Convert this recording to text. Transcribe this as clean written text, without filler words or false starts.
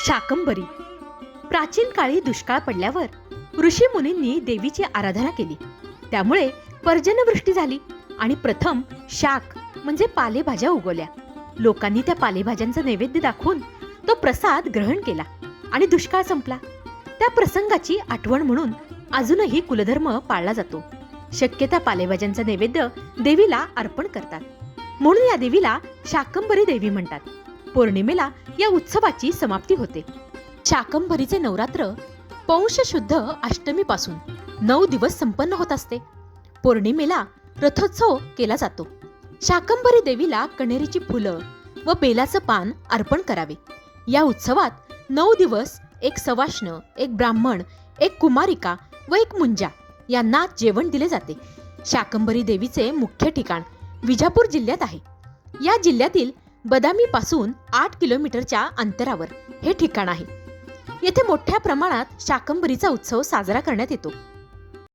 शाकंभरी. प्राचीन काळी दुष्काळ पडल्यावर ऋषी मुनींनी देवीची आराधना केली. त्यामुळे पर्जन्यवृष्टी झाली आणि प्रथम शाक म्हणजे पालेभाज्या उगवल्या. लोकांनी त्या पालेभाज्यांचा नैवेद्य दाखवून तो प्रसाद ग्रहण केला आणि दुष्काळ संपला. त्या प्रसंगाची आठवण म्हणून अजूनही कुलधर्म पाळला जातो. शक्य त्या पालेभाज्यांचा नैवेद्य देवीला अर्पण करतात. म्हणून या देवीला शाकंभरी देवी म्हणतात. पौर्णिमेला या उत्सवाची समाप्ती होते. शाकंभरीचे नवरात्र पौष शुद्ध अष्टमीपासून 9 दिवस संपन्न होत असते. पौर्णिमेला रथोत्सव केला जातो. शाकंभरी देवीला कण्हेरीची फुलं व बेलाचं पान अर्पण करावे. या उत्सवात 9 दिवस एक सवाष्ण, एक ब्राह्मण, एक कुमारिका व एक मुंजा यांना जेवण दिले जाते. शाकंभरी देवीचे मुख्य ठिकाण विजापूर जिल्ह्यात आहे. या जिल्ह्यातील बदामी पासून 8 किलोमीटरच्या अंतरावर हे ठिकाण आहे. येथे मोठ्या प्रमाणात शाकंभरीचा उत्सव साजरा करण्यात येतो.